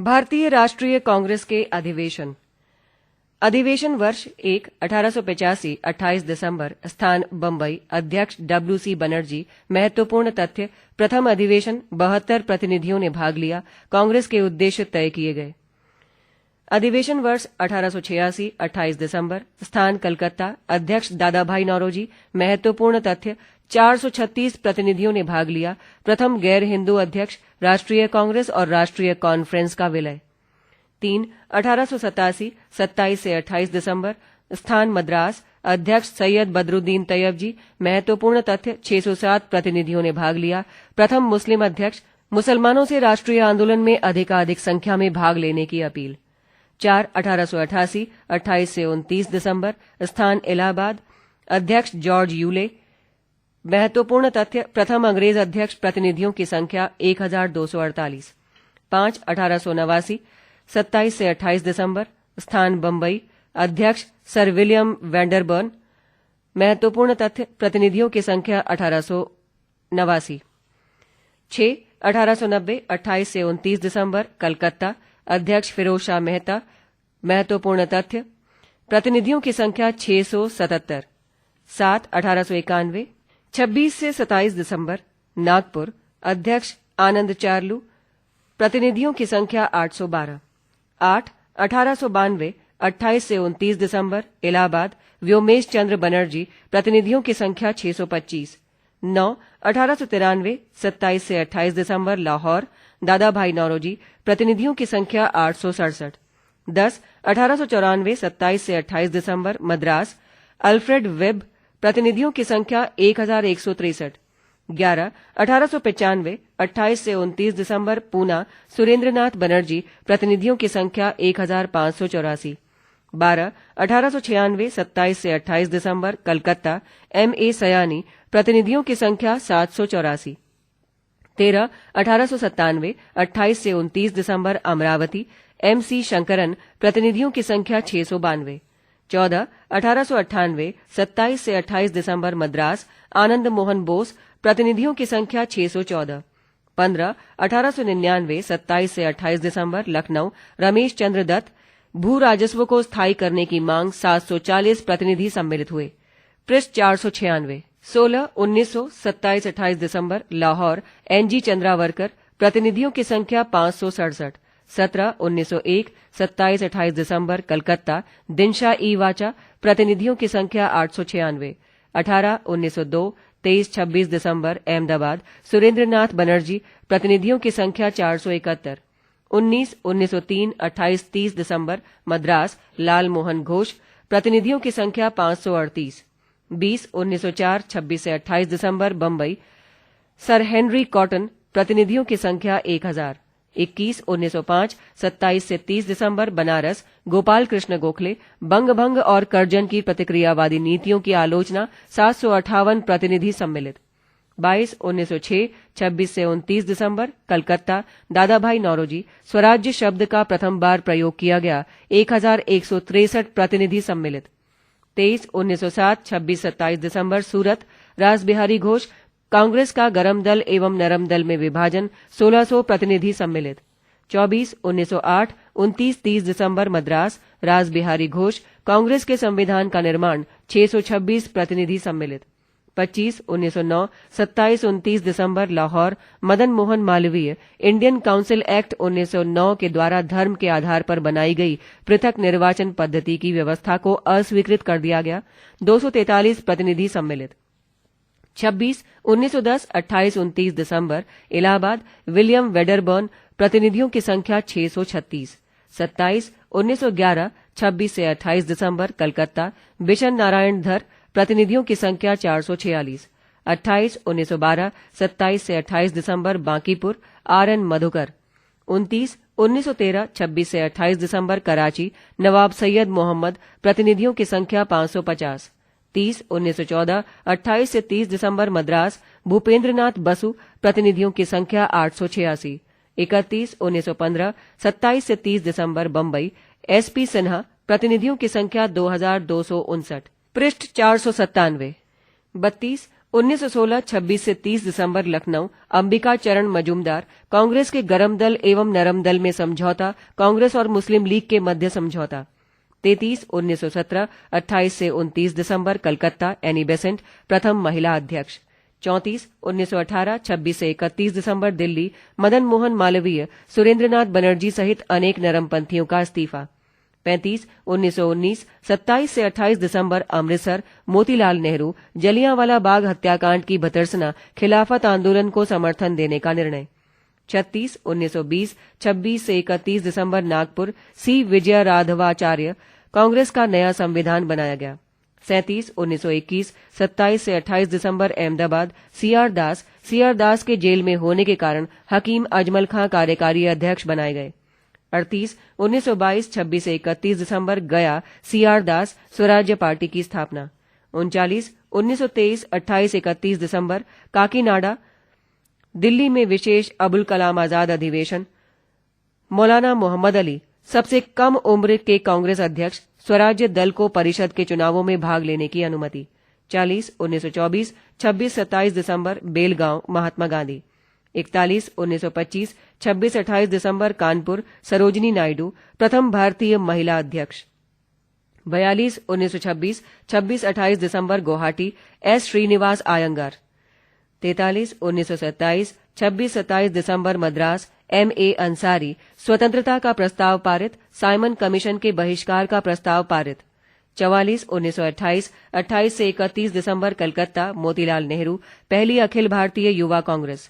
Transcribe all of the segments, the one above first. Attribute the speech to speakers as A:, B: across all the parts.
A: भारतीय राष्ट्रीय कांग्रेस के अधिवेशन वर्ष 1 1885 28 दिसंबर स्थान बम्बई अध्यक्ष WC बनर्जी महत्वपूर्ण तथ्य प्रथम अधिवेशन 72 प्रतिनिधियों ने भाग लिया कांग्रेस के उद्देश्य तय किए गए अधिवेशन वर्ष 1886 28 दिसंबर स्थान कलकत्ता अध्यक्ष दादाभाई नौरोजी महत्वपूर्ण तथ्य 436 प्रतिनिधियों ने भाग लिया प्रथम गैर हिंदू अध्यक्ष राष्ट्रीय कांग्रेस और राष्ट्रीय कॉन्फ्रेंस का विलय 3 1887 27 से 28 दिसंबर स्थान मद्रास अध्यक्ष सैयद बदरुद्दीन तैयब जी महत्वपूर्ण तथ्य 607 प्रतिनिधियों ने भाग लिया प्रथम मुस्लिम अध्यक्ष मुसलमानों से राष्ट्रीय आंदोलन में अधिकाधिक संख्या में भाग लेने की अपील 4 1888 28 से 29 दिसंबर स्थान इलाहाबाद अध्यक्ष जॉर्ज यूले महत्वपूर्ण तथ्य प्रथम अंग्रेज अध्यक्ष प्रतिनिधियों की संख्या 1248 5 1889 27 से 28 दिसंबर स्थान बम्बई अध्यक्ष सर विलियम वैंडरबर्न महत्वपूर्ण तथ्य प्रतिनिधियों की संख्या 1889 6 1890 28 से 29 दिसंबर कलकत्ता अध्यक्ष फिरोज शाह मेहता महत्वपूर्ण तथ्य प्रतिनिधियों की संख्या 677 7 1891 26 से 27 दिसंबर नागपुर अध्यक्ष आनंद चार्लू प्रतिनिधियों की संख्या 812 8 1892 28 से 29 दिसंबर इलाहाबाद व्योमेश चंद्र बनर्जी प्रतिनिधियों की संख्या 625 9 1893 27 से 28 दिसंबर लाहौर दादाभाई नौरोजी प्रतिनिधियों की संख्या 867 10 1894 27 से 28 दिसंबर मद्रास अल्फ्रेड वेब प्रतिनिधियों की संख्या 1163 11 1895 28 से 29 दिसंबर पूना सुरेंद्रनाथ बनर्जी प्रतिनिधियों की संख्या 1584 12 1896 27 से 28 दिसंबर कलकत्ता MA सयानी प्रतिनिधियों की संख्या 784 13 1897 28 से 29 दिसंबर अमरावती MC शंकरन प्रतिनिधियों की संख्या 692 14 1898 27 से 28 दिसंबर मद्रास आनंद मोहन बोस प्रतिनिधियों की संख्या 614 15 1899 27 से 28 दिसंबर लखनऊ रमेश चंद्र दत्त भू राजस्व को स्थायी करने की मांग 740 प्रतिनिधि सम्मिलित हुए पृष्ठ 496 16 1900 27 28 दिसंबर लाहौर NG चंद्रावरकर प्रतिनिधियों की संख्या 567 17 1901 27 28 दिसंबर कलकत्ता दिनशा ई वाचा प्रतिनिधियों की संख्या 896 18 1902 23 26 दिसंबर अहमदाबाद सुरेंद्रनाथ बनर्जी प्रतिनिधियों की संख्या 471 19 1903 28 30 दिसंबर मद्रास लाल मोहन घोष प्रतिनिधियों की संख्या 538 20 1904 26 से 28 दिसंबर बम्बई सर हेनरी कॉटन प्रतिनिधियों की संख्या 1000 21 1905 27 से 30 दिसंबर बनारस गोपाल कृष्ण गोखले बंग भंग और कर्जन की प्रतिक्रियावादी नीतियों की आलोचना 758 प्रतिनिधि सम्मिलित 22 1906 26 से 29 दिसंबर कलकत्ता दादाभाई नौरोजी स्वराज्य शब्द का प्रथम बार प्रयोग किया गया 1163 प्रतिनिधि सम्मिलित 23 1907 26 27 दिसंबर सूरत रासबिहारी घोष कांग्रेस का गरम दल एवं नरम दल में विभाजन 1600 प्रतिनिधि सम्मिलित 24 1908 29 30 दिसंबर मद्रास रासबिहारी घोष कांग्रेस के संविधान का निर्माण 626 प्रतिनिधि सम्मिलित 25 1909 27 29 दिसंबर Lahore Madan Mohan Malaviya Indian council act 1909 के द्वारा धर्म के आधार पर बनाई गई पृथक निर्वाचन पद्धति की व्यवस्था को अस्वीकृत कर दिया गया 243 प्रतिनिधि सम्मिलित 26 1910 28 29 दिसंबर इलाहाबाद विलियम वेडरबर्न प्रतिनिधियों की संख्या 636 27 1911 26 से 28 दिसंबर कलकत्ता बिशन नारायण धर प्रतिनिधियों की संख्या 446 28 1912 27 से 28 दिसंबर बांकीपुर RN मधुकर 29 1913 26 से 28 दिसंबर कराची नवाब सैयद मोहम्मद प्रतिनिधियों की संख्या 550 30 1914 28 से 30 दिसंबर मद्रास भूपेंद्रनाथ बसु प्रतिनिधियों की संख्या 886 31 1915 27 से 30 दिसंबर बम्बई SP सिन्हा प्रतिनिधियों की संख्या 2259 पृष्ठ 497 32 1916 26 से 30 दिसंबर लखनऊ अंबिका चरण मजूमदार कांग्रेस के गरम दल एवं नरम दल में समझौता कांग्रेस और मुस्लिम लीग के मध्य समझौता 33 1917 28 से 29 दिसंबर कलकत्ता एनी बेसेंट प्रथम महिला अध्यक्ष 34 1918 26 से 31 दिसंबर दिल्ली मदन मोहन मालवीय सुरेंद्रनाथ बनर्जी सहित अनेक नरमपंथियों का इस्तीफा 35 1919 27 से 28 दिसंबर अमृतसर मोतीलाल नेहरू जलियांवाला बाग हत्याकांड की भर्त्सना खिलाफत आंदोलन को समर्थन देने का निर्णय 36 1920 26 से 31 दिसंबर नागपुर सी विजय राघवाचार्य कांग्रेस का नया संविधान बनाया गया 37 1921 27 से 28 दिसंबर अहमदाबाद सीआर दास के जेल में होने के कारण हकीम अजमल खां कार्यकारी अध्यक्ष बनाए गए 38 1922 26 से 31 दिसंबर गया सीआर दास स्वराज्य पार्टी की स्थापना 39 1923 28 31 दिसंबर काकीनाडा दिल्ली में विशेष अबुल कलाम आजाद अधिवेशन मौलाना मोहम्मद अली सबसे कम उम्र के कांग्रेस अध्यक्ष स्वराज्य दल को परिषद के चुनावों में भाग लेने की अनुमति 40 1924 26 27 दिसंबर बेलगांव महात्मा गांधी 41 1925 26 28 दिसंबर कानपुर सरोजनी नायडू प्रथम भारतीय महिला अध्यक्ष 42 1926 26 28 दिसंबर गुवाहाटी एस श्रीनिवास आयंगार 43 1927 26 27 दिसंबर मद्रास M.A. अंसारी स्वतंत्रता का प्रस्ताव पारित साइमन कमीशन के बहिष्कार का प्रस्ताव पारित 44 1928 28 से 31 दिसंबर कलकत्ता मोतीलाल नेहरू पहली अखिल भारतीय युवा कांग्रेस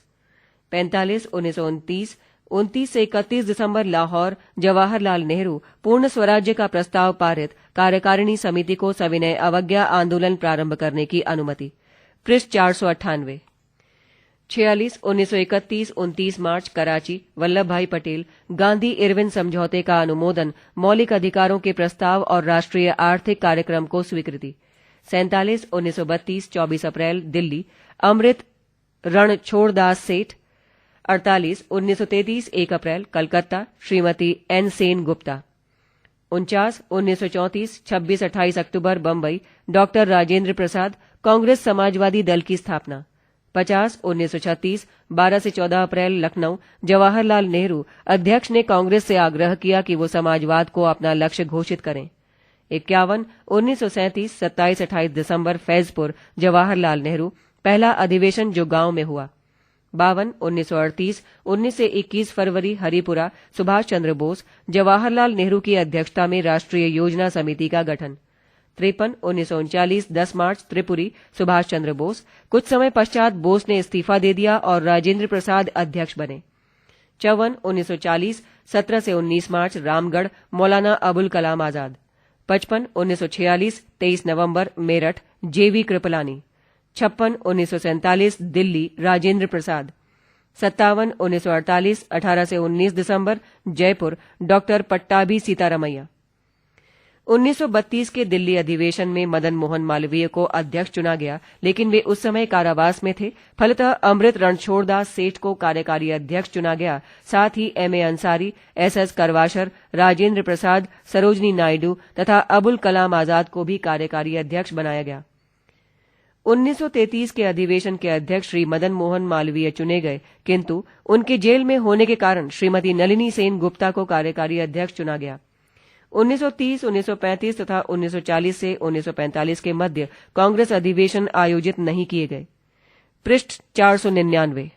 A: 45 1929 29 से 31 दिसंबर लाहौर जवाहरलाल नेहरू पूर्ण स्वराज्य का प्रस्ताव पारित कार्यकारिणी समिति को सविनय अवज्ञा आंदोलन प्रारंभ करने की अनुमति पृष्ठ 498 46 1931 29 मार्च कराची वल्लभ भाई पटेल गांधी इरविन समझौते का अनुमोदन मौलिक अधिकारों के प्रस्ताव और राष्ट्रीय आर्थिक कार्यक्रम को स्वीकृति 47 1932 24 अप्रैल दिल्ली अमृत रणछोड़दास सेठ 48 1933 1 अप्रैल कलकत्ता श्रीमती एन सेन गुप्ता 49 1934 26 28 अक्टूबर बम्बई डॉक्टर राजेंद्र प्रसाद कांग्रेस समाजवादी दल की स्थापना 50 1936 12 से 14 अप्रैल लखनऊ जवाहरलाल नेहरू अध्यक्ष ने कांग्रेस से आग्रह किया कि वो समाजवाद को अपना लक्ष्य घोषित करें 51 1937 27 28 दिसंबर फैजपुर जवाहरलाल नेहरू पहला अधिवेशन जो गांव में हुआ 52 1938 19 से 21 फरवरी हरिपुरा सुभाष चंद्र बोस जवाहरलाल नेहरू की अध्यक्षता में राष्ट्रीय योजना समिति का गठन 53 1939 10 मार्च त्रिपुरी सुभाष चंद्र बोस कुछ समय पश्चात बोस ने इस्तीफा दे दिया और राजेंद्र प्रसाद अध्यक्ष बने 54 1940 17 से 19 मार्च रामगढ़ मौलाना अबुल कलाम आजाद 55 1946 23 नवंबर मेरठ जेवी कृपलानी 56 1947 दिल्ली राजेंद्र प्रसाद 57 1948 18 से 19 दिसंबर जयपुर डॉक्टर पट्टाभी सीतारमैया 1932 के दिल्ली अधिवेशन में मदन मोहन मालवीय को अध्यक्ष चुना गया लेकिन वे उस समय कारावास में थे फलतः अमृत रणछोड़दास सेठ को कार्यकारी अध्यक्ष चुना गया साथ ही M.A. अंसारी SS करवाशर राजेंद्र प्रसाद सरोजनी नायडू तथा अबुल कलाम आजाद को भी कार्यकारी अध्यक्ष बनाया गया 1933 के अधिवेशन के अध्यक्ष श्री मदन मोहन मालवीय चुने गए किंतु उनके जेल में होने के कारण श्रीमती नलिनी सेन गुप्ता को कार्यकारी अध्यक्ष चुना गया 1930 1935 तथा 1940 से 1945 के मध्य कांग्रेस अधिवेशन आयोजित नहीं किए गए पृष्ठ 499